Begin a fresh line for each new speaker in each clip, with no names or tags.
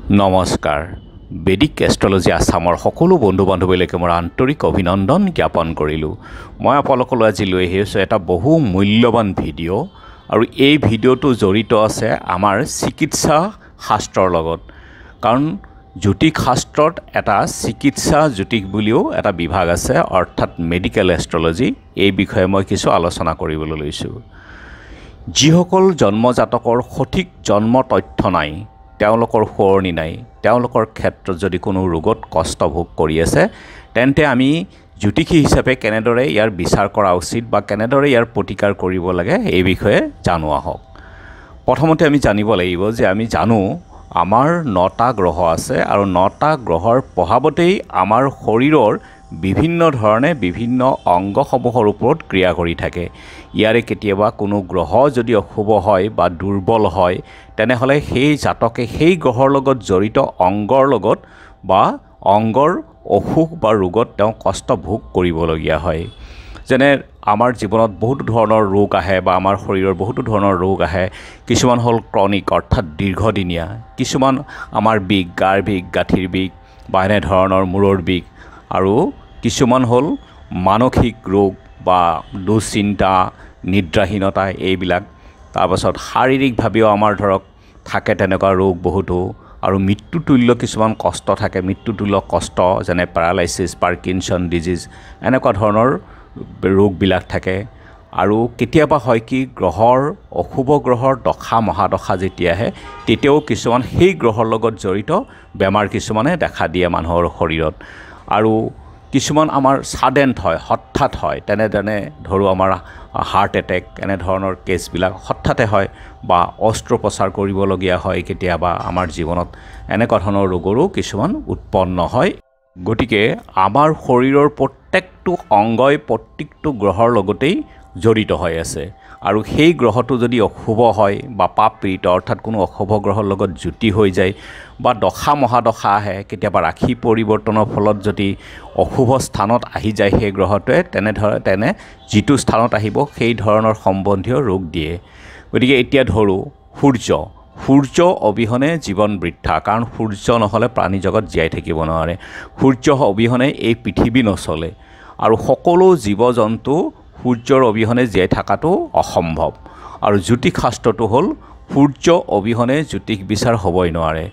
নমস্কাৰ বেদিক এষ্ট্ৰলজি আছামৰ সকলো বন্ধু বান্ধৱীলৈকে মোৰ আন্তৰিক অভিনন্দন জ্ঞাপন কৰিলোঁ। মই আপোনালোকলৈ আজি লৈ আহিছোঁ এটা বহু মূল্যৱান ভিডিঅ' আৰু এই ভিডিঅ'টো জড়িত আছে আমাৰ চিকিৎসা শাস্ত্ৰৰ লগত। কাৰণ জ্যোতিষ শাস্ত্ৰত এটা চিকিৎসা জ্যোতিষ বুলিও এটা বিভাগ আছে, অৰ্থাৎ মেডিকেল এষ্ট্ৰলজি। এই বিষয়ে মই কিছু আলোচনা কৰিবলৈ লৈছোঁ। যিসকল জন্মজাতকৰ সঠিক জন্ম তথ্য নাই, তেওঁলোকৰ শুৱনি নাই, তেওঁলোকৰ ক্ষেত্ৰত যদি কোনো ৰোগত কষ্ট ভোগ কৰি আছে, তেন্তে আমি জ্যোতিষী হিচাপে কেনেদৰে ইয়াৰ বিচাৰ কৰা উচিত বা কেনেদৰে ইয়াৰ প্ৰতিকাৰ কৰিব লাগে এই বিষয়ে জানো আহক। প্ৰথমতে আমি জানিব লাগিব যে আমি জানো আমাৰ 9টা গ্ৰহ আছে আৰু 9টা গ্ৰহৰ প্ৰভাৱতেই আমাৰ শৰীৰৰ বিভিন্ন ধৰণে বিভিন্ন অংগসমূহৰ ওপৰত ক্ৰিয়া কৰি থাকে। ইয়াৰে কেতিয়াবা কোনো গ্ৰহ যদি অশুভ হয় বা দুৰ্বল হয়, তেনেহ'লে সেই জাতকে সেই গ্ৰহৰ লগত জড়িত অংগৰ লগত বা অংগৰ অসুখ বা ৰোগত তেওঁ কষ্ট ভোগ কৰিবলগীয়া হয়। যেনে আমাৰ জীৱনত বহুতো ধৰণৰ ৰোগ আহে বা আমাৰ শৰীৰৰ বহুতো ধৰণৰ ৰোগ আহে। কিছুমান হ'ল ক্ৰনিক অৰ্থাৎ দীৰ্ঘদিনীয়া, কিছুমান আমাৰ বিষ, গাৰ বিষ, গাঁঠিৰ বিষ বা এনেধৰণৰ মূৰৰ বিষ, আৰু কিছুমান হ'ল মানসিক ৰোগ বা দুশ্চিন্তা, নিদ্ৰাহীনতা এইবিলাক। তাৰপাছত শাৰীৰিকভাৱেও আমাৰ ধৰক থাকে তেনেকুৱা ৰোগ বহুতো, আৰু মৃত্যুতুল্য কিছুমান কষ্ট থাকে, মৃত্যুতুল্য কষ্ট যেনে পেৰালাইচিছ, পাৰ্কিনছন ডিজিজ, এনেকুৱা ধৰণৰ ৰোগবিলাক থাকে। আৰু কেতিয়াবা হয় কি, গ্ৰহৰ অশুভ গ্ৰহৰ দশা মহাদশা যেতিয়া আহে, তেতিয়াও কিছুমান সেই গ্ৰহৰ লগত জড়িত বেমাৰ কিছুমানে দেখা দিয়ে মানুহৰ শৰীৰত। আৰু কিছুমান আমাৰ ছাডেণ্ট হয়, হঠাৎ হয়, তেনেধৰণে ধৰোঁ আমাৰ হাৰ্ট এটেক, এনেধৰণৰ কেছবিলাক হঠাতে হয় বা অস্ত্ৰোপচাৰ কৰিবলগীয়া হয় কেতিয়াবা আমাৰ জীৱনত। এনেকুৱা ধৰণৰ ৰোগৰো কিছুমান উৎপন্ন হয়। গতিকে আমাৰ শৰীৰৰ প্ৰত্যেকটো অংগই প্ৰত্যেকটো গ্ৰহৰ লগতেই জড়িত হৈ আছে, আৰু সেই গ্ৰহটো যদি অশুভ হয় বা পাপ পীড়িত অৰ্থাৎ কোনো অশুভ গ্ৰহৰ লগত যুতি হৈ যায় বা দশা মহাদশা আহে, কেতিয়াবা ৰাশি পৰিৱৰ্তনৰ ফলত যদি অশুভ স্থানত আহি যায় সেই গ্ৰহটোৱে, তেনে যিটো স্থানত আহিব সেই ধৰণৰ সম্বন্ধীয় ৰোগ দিয়ে। গতিকে এতিয়া ধৰোঁ সূৰ্য অবিহনে জীৱন বৃথা, কাৰণ সূৰ্য নহ'লে প্ৰাণী জগত জীয়াই থাকিব নোৱাৰে। সূৰ্য অবিহনে এই পৃথিৱী নচলে, আৰু সকলো জীৱ জন্তু সূৰ্যৰ অবিহনে জীয়াই থকাটো অসম্ভৱ। আৰু জ্যোতিষ শাস্ত্ৰটো হ'ল সূৰ্য অবিহনে জ্যোতিষ বিচাৰ হ'বই নোৱাৰে।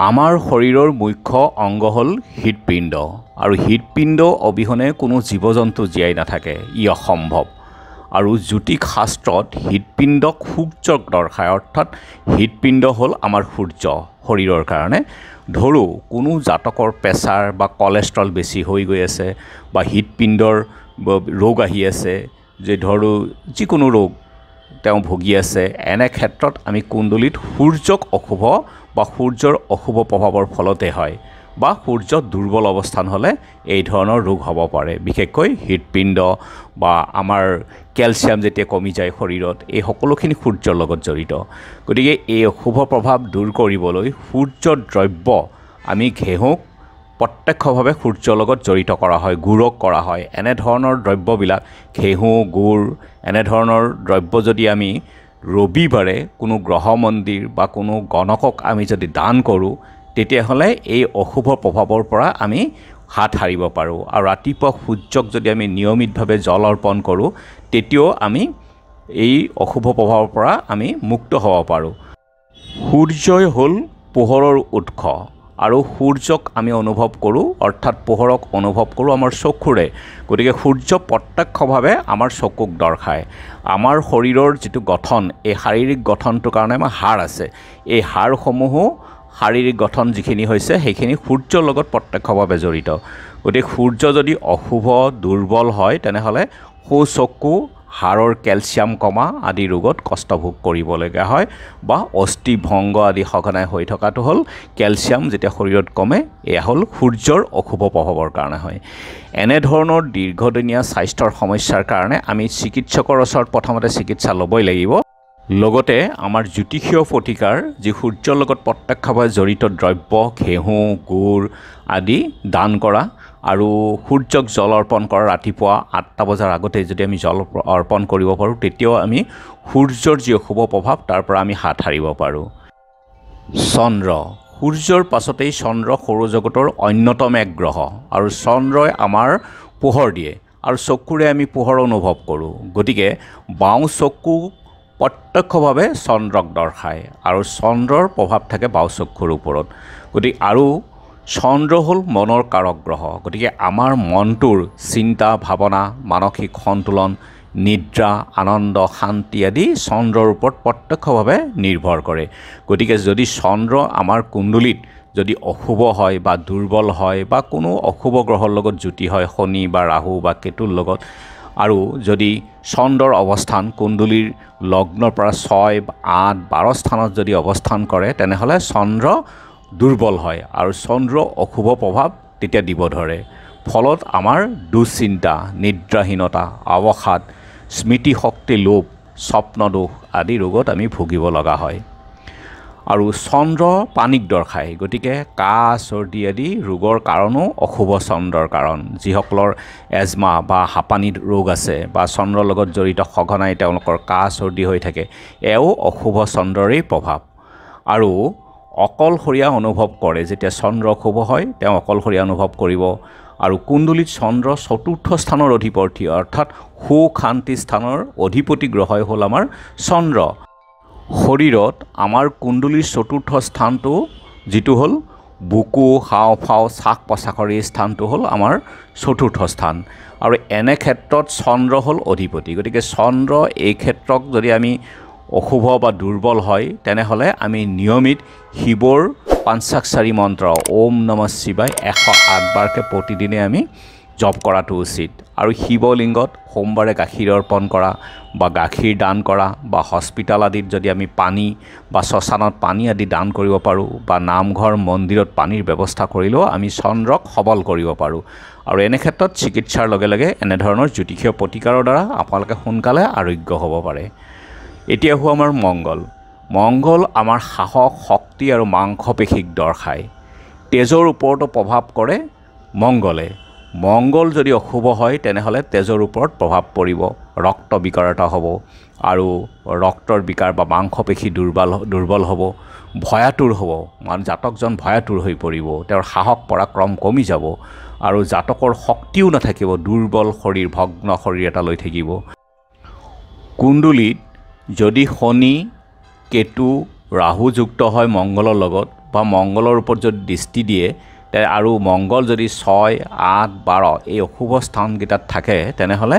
আমাৰ শৰীৰৰ মুখ্য অংগ হ'ল হৃদপিণ্ড, আৰু হৃদপিণ্ড অবিহনে কোনো জীৱ জন্তু জীয়াই নাথাকে, ই অসম্ভৱ। আৰু জ্যোতিষ শাস্ত্ৰত হৃদপিণ্ডক সূৰ্যক দৰ্শায়, অৰ্থাৎ হৃদপিণ্ড হ'ল আমাৰ সূৰ্য শৰীৰৰ কাৰণে। ধৰোঁ কোনো জাতকৰ প্ৰেছাৰ বা কলেষ্ট্ৰল বেছি হৈ গৈ আছে বা হৃদপিণ্ডৰ ৰোগ আহি আছে, যে ধৰোঁ যিকোনো ৰোগ তেওঁ ভুগি আছে, এনে ক্ষেত্ৰত আমি কুণ্ডলীত সূৰ্যক অশুভ বা সূৰ্যৰ অশুভ প্ৰভাৱৰ ফলতে হয়, বা সূৰ্য দুৰ্বল অৱস্থান হ'লে এই ধৰণৰ ৰোগ হ'ব পাৰে। বিশেষকৈ হৃদপিণ্ড বা আমাৰ কেলছিয়াম যেতিয়া কমি যায় শৰীৰত, এই সকলোখিনি সূৰ্যৰ লগত জড়িত। গতিকে এই অশুভ প্ৰভাৱ দূৰ কৰিবলৈ সূৰ্যৰ দ্ৰব্য আমি ঘেঁহুক প্ৰত্যক্ষভাৱে সূৰ্যৰ লগত জড়িত কৰা হয়, গুড়ক কৰা হয়। এনেধৰণৰ দ্ৰব্যবিলাক ঘেঁহু, গুড়, এনেধৰণৰ দ্ৰব্য যদি আমি ৰবিবাৰে কোনো গ্ৰহ মন্দিৰ বা কোনো গণকক আমি যদি দান কৰোঁ, তেতিয়াহ'লে এই অশুভ প্ৰভাৱৰ পৰা আমি হাত সাৰিব পাৰোঁ। আৰু ৰাতিপুৱা সূৰ্যক যদি আমি নিয়মিতভাৱে জল অৰ্পণ কৰোঁ, তেতিয়াও আমি এই অশুভ প্ৰভাৱৰ পৰা আমি মুক্ত হ'ব পাৰোঁ। সূৰ্যই হ'ল পোহৰৰ উৎস, আৰু সূৰ্যক আমি অনুভৱ কৰোঁ, অৰ্থাৎ পোহৰক অনুভৱ কৰোঁ আমাৰ চকুৰে। গতিকে সূৰ্য প্ৰত্যক্ষভাৱে আমাৰ চকুক দৰ্শায়। আমাৰ শৰীৰৰ যিটো গঠন, এই শাৰীৰিক গঠনটোৰ কাৰণে আমাৰ হাড় আছে, এই হাড়সমূহো শাৰীৰিক গঠন যিখিনি হৈছে সেইখিনি সূৰ্যৰ লগত প্ৰত্যক্ষভাৱে জড়িত। গতিকে সূৰ্য যদি অশুভ দুৰ্বল হয়, তেনেহ'লে চকু, হাড়ৰ কেলছিয়াম কমা আদি ৰোগত কষ্ট ভোগ কৰিবলগীয়া হয়, বা অস্থিভংগ আদি সঘনাই হৈ থকাটো হ'ল কেলছিয়াম যেতিয়া শৰীৰত কমে, এয়া হ'ল সূৰ্যৰ অশুভ প্ৰভাৱৰ কাৰণে হয়। এনেধৰণৰ দীৰ্ঘদিনীয়া স্বাস্থ্যৰ সমস্যাৰ কাৰণে আমি চিকিৎসকৰ ওচৰত প্ৰথমতে চিকিৎসা ল'বই লাগিব। লগতে আমাৰ জ্যোতিষীয় প্ৰতিকাৰ, যি সূৰ্যৰ লগত প্ৰত্যক্ষভাৱে জড়িত দ্ৰব্য ঘেঁহু, গুড় আদি দান কৰা, আৰু সূৰ্যক জল অৰ্পণ কৰা ৰাতিপুৱা 8টা বজাৰ আগতে যদি আমি জল অৰ্পণ কৰিব পাৰোঁ, তেতিয়াও আমি সূৰ্যৰ যি অশুভ প্ৰভাৱ তাৰ পৰা আমি হাত সাৰিব পাৰোঁ। চন্দ্ৰ সূৰ্যৰ পাছতেই চন্দ্ৰ সৌৰজগতৰ অন্যতম এক গ্ৰহ আৰু চন্দ্ৰই আমাৰ পোহৰ দিয়ে আৰু চকুৰে আমি পোহৰ অনুভৱ কৰোঁ। গতিকে বাওঁ চকু প্ৰত্যক্ষভাৱে চন্দ্ৰক দৰ্শায় আৰু চন্দ্ৰৰ প্ৰভাৱ থাকে বাওঁ চকুৰ ওপৰত। গতিকে আৰু চন্দ্ৰ হ'ল মনৰ কাৰক গ্ৰহ। গতিকে আমাৰ মনটোৰ চিন্তা ভাৱনা, মানসিক সন্তুলন, নিদ্ৰা, আনন্দ, শান্তি আদি চন্দ্ৰৰ ওপৰত প্ৰত্যক্ষভাৱে নিৰ্ভৰ কৰে। গতিকে যদি চন্দ্ৰ আমাৰ কুণ্ডলীত যদি অশুভ হয় বা দুৰ্বল হয় বা কোনো অশুভ গ্ৰহৰ লগত যুতি হয়, শনি বা ৰাহু বা কেতুৰ লগত, আৰু যদি চন্দ্ৰৰ অৱস্থান কুণ্ডলীৰ লগ্নৰ পৰা 6, 8, 12 স্থানত যদি অৱস্থান কৰে তেনেহ'লে চন্দ্ৰ দুৰ্বল হয় আৰু চন্দ্ৰ অশুভ প্ৰভাৱ তেতিয়া দিব ধৰে। ফলত আমাৰ দুশ্চিন্তা, নিদ্ৰাহীনতা, অৱসাদ, স্মৃতিশক্তি লোপ, স্বপ্নদোষ আদি ৰোগত আমি ভুগিব লগা হয়। আৰু চন্দ্ৰ পানীক দৰ্শায়। গতিকে কাহ, চৰ্দি আদি ৰোগৰ কাৰণো অশুভ চন্দ্ৰৰ কাৰণ। যিসকলৰ এজমা বা হাঁপানীৰ ৰোগ আছে বা চন্দ্ৰৰ লগত জড়িত সঘনাই তেওঁলোকৰ কাহ চৰ্দি হৈ থাকে, এও অশুভ চন্দ্ৰৰেই প্ৰভাৱ। আৰু অকলশৰীয়া অনুভৱ কৰে। যেতিয়া চন্দ্ৰ অশুভ হয় তেওঁ অকলশৰীয়া অনুভৱ কৰিব। আৰু কুণ্ডলীত চন্দ্ৰ 4ৰ্থ স্থানৰ অধিপতি, অৰ্থাৎ সুখ শান্তি স্থানৰ অধিপতি গ্ৰহই হ'ল আমাৰ চন্দ্ৰ। শৰীৰত আমাৰ কুণ্ডলীৰ 4ৰ্থ স্থানটো যিটো হ'ল বুকু, হাওঁফাওঁ, শ্বাস প্ৰশ্বাসৰ এই স্থানটো হ'ল আমাৰ 4ৰ্থ স্থান আৰু এনে ক্ষেত্ৰত চন্দ্ৰ হ'ল অধিপতি। গতিকে চন্দ্ৰ এই ক্ষেত্ৰক যদি আমি অশুভ বা দুৰ্বল হয় তেনেহ'লে আমি নিয়মিত শিৱৰ পঞ্চাক্ষৰী মন্ত্ৰ ওম নমঃ শিৱায় 108 বাৰকৈ প্ৰতিদিনে আমি জপ কৰাটো উচিত। আৰু শিৱলিংগত সোমবাৰে গাখীৰ অৰ্পণ কৰা বা গাখীৰ দান কৰা বা হস্পিটাল আদিত যদি আমি পানী বা শ্মশানত পানী আদি দান কৰিব পাৰোঁ বা নামঘৰ মন্দিৰত পানীৰ ব্যৱস্থা কৰিলেও আমি চন্দ্ৰক সবল কৰিব পাৰোঁ। আৰু এনে ক্ষেত্ৰত চিকিৎসাৰ লগে লগে এনেধৰণৰ জ্যোতিষীয় প্ৰতিকাৰৰ দ্বাৰা আপোনালোকে সোনকালে আৰোগ্য হ'ব পাৰে। এতিয়া হোৱা আমাৰ মংগল। মংগল আমাৰ সাহস, শক্তি আৰু মাংসপেশীক দৰ্শায়। তেজৰ ওপৰতো প্ৰভাৱ কৰে মংগলে। মংগল যদি অশুভ হয় তেনেহ'লে তেজৰ ওপৰত প্ৰভাৱ পৰিব, ৰক্ত বিকাৰতা হ'ব আৰু ৰক্তৰ বিকাৰ বা মাংসপেশী দুৰ্বল হ'ব, ভয়াতুৰ হ'ব, জাতকজন ভয়াতুৰ হৈ পৰিব, তেওঁৰ সাহস পৰাক্ৰম কমি যাব আৰু জাতকৰ শক্তিও নাথাকিব, দুৰ্বল শৰীৰ, ভগ্ন শৰীৰ এটা লৈ থাকিব। কুণ্ডলীত যদি শনি, কেতু, ৰাহু যুক্ত হয় মংগলৰ লগত বা মংগলৰ ওপৰত যদি দৃষ্টি দিয়ে আৰু মংগল যদি 6, 8, 12 এই অশুভ স্থানকেইটাত থাকে তেনেহ'লে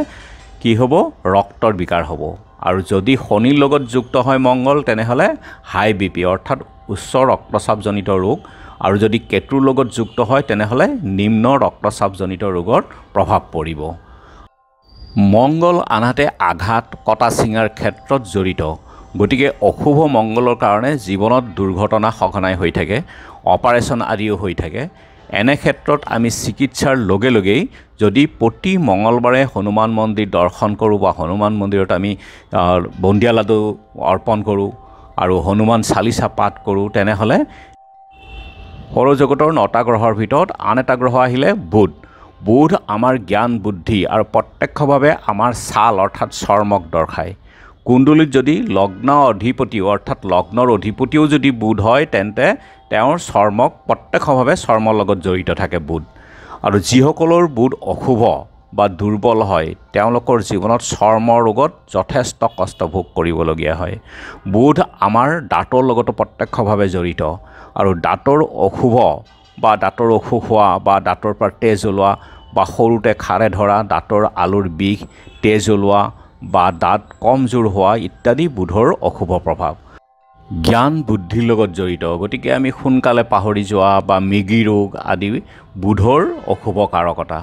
কি হ'ব? ৰক্তৰ বিকাৰ হ'ব। আৰু যদি শনিৰ লগত যুক্ত হয় মংগল তেনেহ'লে হাই BP অৰ্থাৎ উচ্চ ৰক্তচাপজনিত ৰোগ, আৰু যদি কেতুৰ লগত যুক্ত হয় তেনেহ'লে নিম্ন ৰক্তচাপজনিত ৰোগৰ প্ৰভাৱ পৰিব। মংগল আনহাতে আঘাত, কটা ছিঙাৰ ক্ষেত্ৰত জড়িত। গতিকে অশুভ মংগলৰ কাৰণে জীৱনত দুৰ্ঘটনা সঘনাই হৈ থাকে, অপাৰেশ্যন আদিও হৈ থাকে। এনে ক্ষেত্ৰত আমি চিকিৎসাৰ লগে লগেই যদি প্ৰতি মঙলবাৰে হনুমান মন্দিৰ দৰ্শন কৰোঁ বা হনুমান মন্দিৰত আমি বুন্দিয়া লাডু অৰ্পণ কৰোঁ আৰু হনুমান চালিচা পাঠ কৰোঁ তেনেহ'লে সৌৰজগতৰ 9টা গ্ৰহৰ ভিতৰত আন এটা গ্ৰহ আহিলে বুধ। বুধ আমাৰ জ্ঞান, বুদ্ধি আৰু প্ৰত্যক্ষভাৱে আমাৰ ছাল অৰ্থাৎ চৰ্মক দৰ্শায়। কুণ্ডলীত যদি লগ্ন অধিপতিও অৰ্থাৎ লগ্নৰ অধিপতিও যদি বুধ হয় তেন্তে তেওঁৰ চৰ্মক প্ৰত্যক্ষভাৱে চৰ্মৰ লগত জড়িত থাকে বুধ। আৰু যিসকলৰ বুধ অশুভ বা দুৰ্বল হয় তেওঁলোকৰ জীৱনত চৰ্ম ৰোগত যথেষ্ট কষ্ট ভোগ কৰিবলগীয়া হয়। বুধ আমাৰ দাঁতৰ লগতো প্ৰত্যক্ষভাৱে জড়িত আৰু দাঁতৰ অশুভ বা দাঁতৰ অসুখ হোৱা বা দাঁতৰ পৰা তেজ ওলোৱা বা সৰুতে খাৰে ধৰা, দাঁতৰ আলুৰ বিষ, তেজ ওলোৱা বা দাঁত কমজোৰ হোৱা ইত্যাদি বুধৰ অশুভ প্ৰভাৱ। জ্ঞান বুদ্ধিৰ লগত জড়িত। গতিকে আমি সোনকালে পাহৰি যোৱা বা মৃগী ৰোগ আদি বুধৰ অশুভ কাৰকতা।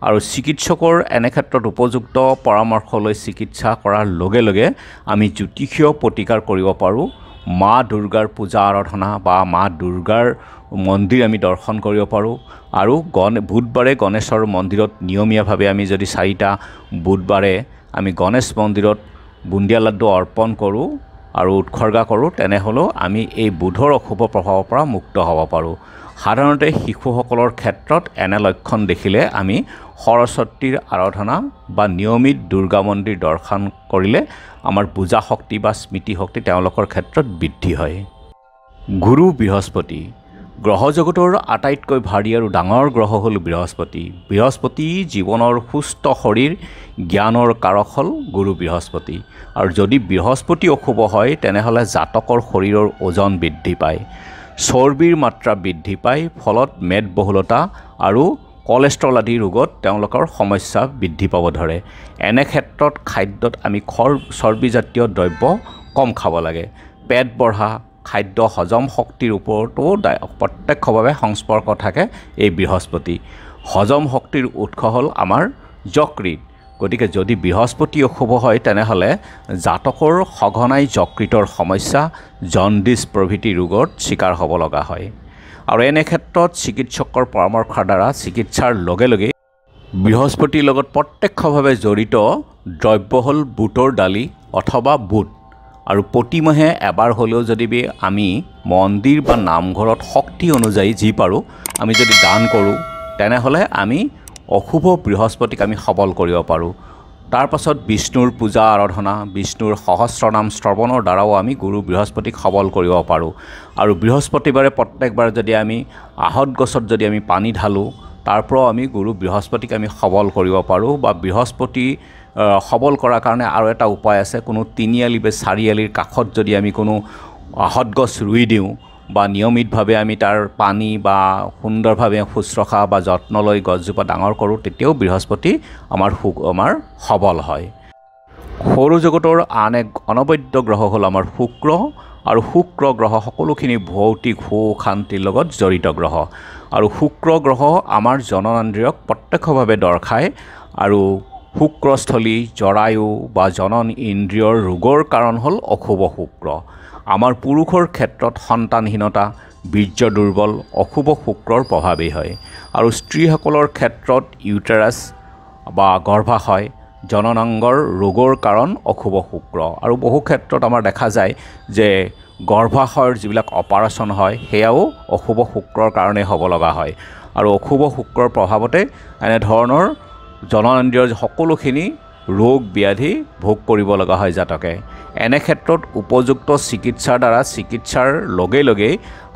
আৰু চিকিৎসকৰ এনে ক্ষেত্ৰত উপযুক্ত পৰামৰ্শ লৈ চিকিৎসা কৰাৰ লগে লগে আমি জ্যোতিষীয় প্ৰতিকাৰ কৰিব পাৰোঁ। মা দুৰ্গাৰ পূজা আৰাধনা বা মা দুৰ্গাৰ মন্দিৰ আমি দৰ্শন কৰিব পাৰোঁ। আৰু বুধবাৰে গণেশৰ মন্দিৰত নিয়মীয়াভাৱে আমি যদি 4টা বুধবাৰে আমি গণেশ মন্দিৰত বুন্দিয়া লাড্ডু অৰ্পণ কৰোঁ আৰু উৎসৰ্গা কৰোঁ তেনেহ'লেও আমি এই বুধৰ অশুভ প্ৰভাৱৰ পৰা মুক্ত হ'ব পাৰোঁ। সাধাৰণতে শিশুসকলৰ ক্ষেত্ৰত এনে লক্ষণ দেখিলে আমি সৰস্বতীৰ আৰাধনা বা নিয়মিত দুৰ্গা মন্দিৰ দৰ্শন কৰিলে আমাৰ পূজা শক্তি বা স্মৃতি শক্তি তেওঁলোকৰ ক্ষেত্ৰত বৃদ্ধি হয়। গুৰু বৃহস্পতি। গ্ৰহ জগতৰ আটাইতকৈ ভাৰী আৰু ডাঙৰ গ্ৰহ হ'ল বৃহস্পতি। বৃহস্পতি জীৱনৰ সুস্থ শৰীৰ, জ্ঞানৰ কাৰক হ'ল গুৰু বৃহস্পতি। আৰু যদি বৃহস্পতি অশুভ হয় তেনেহ'লে জাতকৰ শৰীৰৰ ওজন বৃদ্ধি পায়, চৰ্বিৰ মাত্ৰা বৃদ্ধি পায়, ফলত মেদবহুলতা আৰু কলেষ্ট্ৰল আদি ৰোগত তেওঁলোকৰ সমস্যা বৃদ্ধি পাব ধৰে। এনে ক্ষেত্ৰত খাদ্যত আমি চৰ্বিজাতীয় দ্ৰব্য কম খাব লাগে। পেট বঢ়া খাদ্য হজম শক্তিৰ ওপৰতো প্ৰত্যক্ষভাৱে সংস্পৰ্শ থাকে এই বৃহস্পতি। হজম শক্তিৰ উৎস হ'ল আমাৰ যকৃত। গতিকে যদি বৃহস্পতি অশুভ হয় তেনেহ'লে জাতকৰ সঘনাই যকৃতৰ সমস্যা, জণ্ডিছ প্ৰভৃতি ৰোগত চিকাৰ হ'ব লগা হয়। আৰু এনে ক্ষেত্ৰত চিকিৎসকৰ পৰামৰ্শৰ দ্বাৰা চিকিৎসাৰ লগে লগে বৃহস্পতিৰ লগত প্ৰত্যক্ষভাৱে জড়িত দ্ৰব্য হ'ল বুটৰ দালি অথবা বুট। আৰু প্ৰতিমাহে এবাৰ হ'লেও যদি আমি মন্দিৰ বা নামঘৰত শক্তি অনুযায়ী যি পাৰোঁ আমি যদি দান কৰোঁ তেনেহ'লে আমি অশুভ বৃহস্পতিক আমি সবল কৰিব পাৰোঁ। তাৰ পাছত বিষ্ণুৰ পূজা আৰাধনা, বিষ্ণুৰ সহস্ৰনাম শ্ৰৱণৰ দ্বাৰাও আমি গুৰু বৃহস্পতিক সবল কৰিব পাৰোঁ। আৰু বৃহস্পতিবাৰে প্ৰত্যেকবাৰ যদি আমি আহঁত গছত যদি আমি পানী ঢালোঁ তাৰ পৰাও আমি গুৰু বৃহস্পতিক আমি সবল কৰিব পাৰোঁ। বা বৃহস্পতি সবল কৰাৰ কাৰণে আৰু এটা উপায় আছে, কোনো তিনিআলি বা চাৰিআলিৰ কাষত যদি আমি কোনো আহঁত গছ ৰুই দিওঁ বা নিয়মিতভাৱে আমি তাৰ পানী বা সুন্দৰভাৱে শুশ্ৰূষা বা যত্ন লৈ গছজোপা ডাঙৰ কৰোঁ তেতিয়াও বৃহস্পতি আমাৰ সবল হয়। সৌৰজগতৰ আন এক অনবদ্য গ্ৰহ হ'ল আমাৰ শুক্ৰ। আৰু শুক্ৰ গ্ৰহ সকলোখিনি ভৌতিক সুখ শান্তিৰ লগত জড়িত গ্ৰহ। আৰু শুক্ৰ গ্ৰহ আমাৰ জননেন্দ্ৰিয়ক প্ৰত্যক্ষভাৱে দৰ্শায়। আৰু শুক্ৰস্থলী, জৰায়ু বা জনন ইন্দ্ৰিয়ৰ ৰোগৰ কাৰণ হ'ল অশুভ শুক্ৰ। আমাৰ পুৰুষৰ ক্ষেত্ৰত সন্তানহীনতা, বীৰ্য দুৰ্বল অশুভ শুক্ৰৰ প্ৰভাৱেই হয়। আৰু স্ত্ৰীসকলৰ ক্ষেত্ৰত ইউটেৰাছ বা গৰ্ভাশয়, জননাংগৰ ৰোগৰ কাৰণ অশুভ শুক্ৰ। আৰু বহু ক্ষেত্ৰত আমাৰ দেখা যায় যে গৰ্ভাশয়ৰ যিবিলাক অপাৰেশ্যন হয় সেয়াও অশুভ শুক্ৰৰ কাৰণে হ'ব লগা হয়। আৰু অশুভ শুক্ৰৰ প্ৰভাৱতে এনেধৰণৰ জননেন্দ্ৰিয়ৰ সকলোখিনি ৰোগ ব্যাধি ভোগ কৰিব লগা হয় জাতকে। এনে ক্ষেত্ৰত উপযুক্ত চিকিৎসাৰ দ্বাৰা চিকিৎসাৰ লগে লগে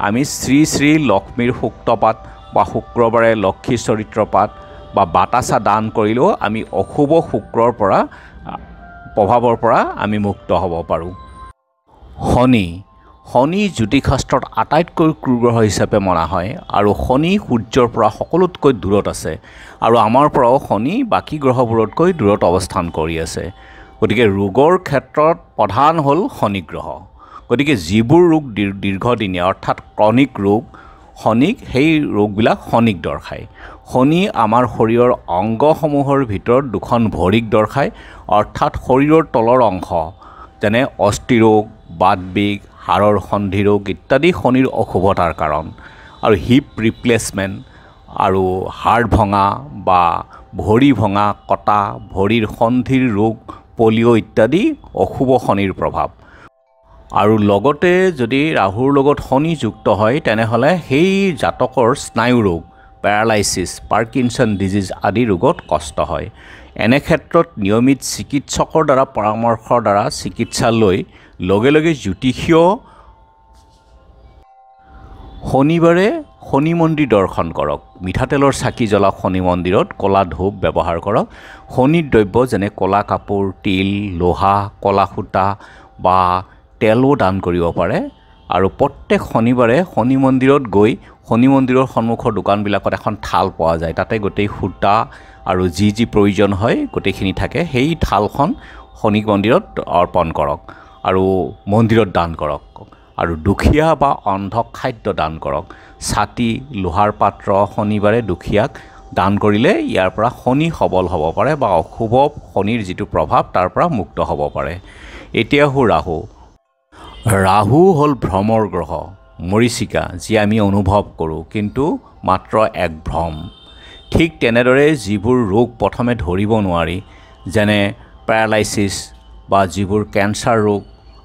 আমি শ্ৰী শ্ৰী লক্ষ্মীৰ সুক্তপাত বা শুক্ৰবাৰে লক্ষী চৰিত্ৰ পাঠ বা বাতাচা দান কৰিলেও আমি অশুভ শুক্ৰৰ প্ৰভাৱৰ পৰা আমি মুক্ত হ'ব পাৰোঁ। শনি জ্যোতিষশাস্ত্ৰত আটাইতকৈ ক্ৰুগ্ৰহ হিচাপে মনা হয়। আৰু শনি সূৰ্যৰ পৰা সকলোতকৈ দূৰত আছে। আৰু আমাৰ পৰাও শনি বাকী গ্ৰহবোৰতকৈ দূৰত অৱস্থান কৰি আছে। গতিকে ৰোগৰ ক্ষেত্ৰত প্ৰধান হ'ল শনি গ্ৰহ। গতিকে যিবোৰ ৰোগ দীৰ্ঘদিনীয়া অৰ্থাৎ ক্ৰনিক ৰোগ, সেই ৰোগবিলাক শনিক দৰ্শায়। শনি আমাৰ শৰীৰৰ অংগসমূহৰ ভিতৰত দুখন ভৰিক দৰ্শায়, অৰ্থাৎ শৰীৰৰ তলৰ অংশ যেনে অস্থিৰোগ, বাতবিষ, হাড়ৰ সন্ধি ৰোগ ইত্যাদি শনিৰ অশুভতাৰ কাৰণ। আৰু হিপ ৰিপ্লেচমেণ্ট আৰু হাড় ভঙা বা ভৰি ভঙা, কটা, ভৰিৰ সন্ধিৰ ৰোগ, পলিঅ' ইত্যাদি অশুভ শনিৰ প্ৰভাৱ। আৰু লগতে যদি ৰাহুৰ লগত শনি যুক্ত হয় তেনেহ'লে সেই জাতকৰ স্নায়ু ৰোগ, পেৰালাইচিছ, পাৰ্কিনছন ডিজিজ আদি ৰোগত কষ্ট হয়। এনে ক্ষেত্ৰত নিয়মিত চিকিৎসকৰ দ্বাৰা পৰামৰ্শৰ দ্বাৰা চিকিৎসা লৈ লগে লগে জ্যোতিষীয় শনিবাৰে শনি মন্দিৰ দৰ্শন কৰক। মিঠাতেলৰ চাকি জ্বলাওক শনি মন্দিৰত, ক'লা ধূপ ব্যৱহাৰ কৰক। শনিৰ দ্ৰব্য যেনে ক'লা কাপোৰ, তিল, লোহা, ক'লা সূতা বা তেলো দান কৰিব পাৰে। আৰু প্ৰত্যেক শনিবাৰে শনি মন্দিৰত গৈ শনি মন্দিৰৰ সন্মুখৰ দোকানবিলাকত এখন থাল পোৱা যায়, তাতে গোটেই সূতা আৰু যি যি প্ৰয়োজন হয় গোটেইখিনি থাকে। সেই থালখন শনি মন্দিৰত অৰ্পণ কৰক আৰু মন্দিৰত দান কৰক। আৰু দুখীয়া বা অন্ধক খাদ্য দান কৰক। ছাতি, লোহাৰ পাত্ৰ শনিবাৰে দুখীয়াক দান কৰিলে ইয়াৰ পৰা শনি সবল হ'ব পাৰে বা অশুভ শনিৰ যিটো প্ৰভাৱ তাৰ পৰা মুক্ত হ'ব পাৰে। এতিয়া ৰাহু হ'ল ভ্ৰমৰ গ্ৰহ, মৰীচিকা, যি আমি অনুভৱ কৰোঁ কিন্তু মাত্ৰ এক ভ্ৰম। ঠিক তেনেদৰে যিবোৰ ৰোগ প্ৰথমে ধৰিব নোৱাৰি, যেনে পেৰালাইচিছ বা যিবোৰ কেঞ্চাৰ ৰোগ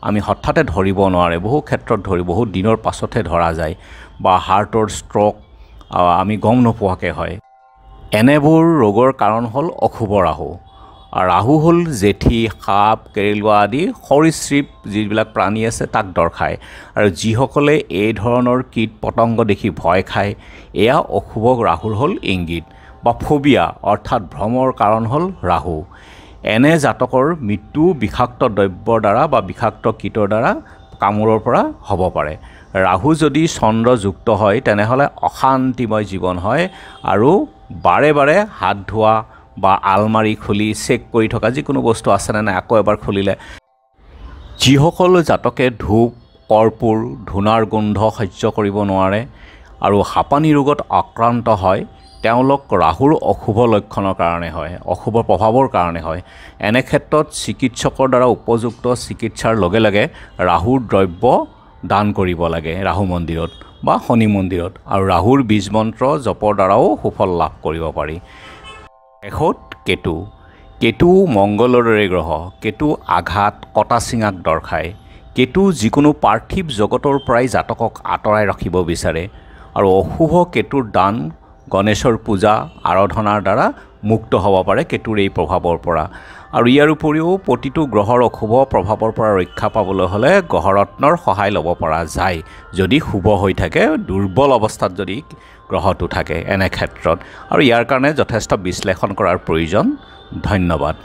আমি হঠাতে ধৰিব নোৱাৰে, বহু ক্ষেত্ৰত বহুত দিনৰ পাছতহে ধৰা যায়, বা হাৰ্টৰ ষ্ট্ৰ'ক আমি গম নোপোৱাকৈ হয়। এনেবোৰ ৰোগৰ কাৰণ হ'ল অশুভ ৰাহু। আৰু ৰাহু হ'ল জেঠী, সাপ, কেৰেলোৱা আদি সৰীসৃপ যিবিলাক প্ৰাণী আছে তাক দৰ্শায়। আৰু যিসকলে এই ধৰণৰ কীট পতংগ দেখি ভয় খায়, এয়া অশুভ ৰাহুৰ হ'ল ইংগিত বা ফোবিয়া অৰ্থাৎ ভ্ৰমৰ কাৰণ হ'ল ৰাহু। এনে জাতকৰ মৃত্যু বিষাক্ত দ্ৰব্যৰ দ্বাৰা বা বিষাক্ত কীটৰ দ্বাৰা কামোৰৰ পৰা হ'ব পাৰে। ৰাহু যদি চন্দ্ৰযুক্ত হয় তেনেহ'লে অশান্তিময় জীৱন হয় আৰু বাৰে বাৰে হাত ধোৱা বা আলমাৰি খুলি চেক কৰি থকা যিকোনো বস্তু আছেনে নাই আকৌ এবাৰ খুলিলে। যিসকল জাতকে ধূপ, কৰ্পূৰ, ধূনাৰ গোন্ধ সহ্য কৰিব নোৱাৰে আৰু হাঁপানী ৰোগত আক্ৰান্ত হয়, তেওঁলোক ৰাহুৰ অশুভ লক্ষণৰ কাৰণে হয়, অশুভ প্ৰভাৱৰ কাৰণে হয়। এনে ক্ষেত্ৰত চিকিৎসকৰ দ্বাৰা উপযুক্ত চিকিৎসাৰ লগে লগে ৰাহুৰ দ্ৰব্য দান কৰিব লাগে ৰাহু মন্দিৰত বা শনি মন্দিৰত। আৰু ৰাহুৰ বীজ মন্ত্ৰ জপৰ দ্বাৰাও সুফল লাভ কৰিব পাৰি। শেষত কেতু। কেতু মংগলৰ দৰে গ্ৰহ। কেতু আঘাত, কটা চিঙাক দৰ্শায়। কেতু যিকোনো পাৰ্থিৱ জগতৰ পৰাই জাতকক আঁতৰাই ৰাখিব বিচাৰে। আৰু অশুভ কেতুৰ দান গণেশৰ পূজা আৰাধনাৰ দ্বাৰা মুক্ত হ'ব পাৰে কেতুৰ এই প্ৰভাৱৰ পৰা। আৰু ইয়াৰ উপৰিও প্ৰতিটো গ্ৰহৰ অশুভ প্ৰভাৱৰ পৰা ৰক্ষা পাবলৈ হ'লে গ্ৰহৰত্নৰ সহায় ল'ব পৰা যায়, যদি শুভ হৈ থাকে, দুৰ্বল অৱস্থাত যদি গ্ৰহটো থাকে এনে ক্ষেত্ৰত। আৰু ইয়াৰ কাৰণে যথেষ্ট বিশ্লেষণ কৰাৰ প্ৰয়োজন। ধন্যবাদ।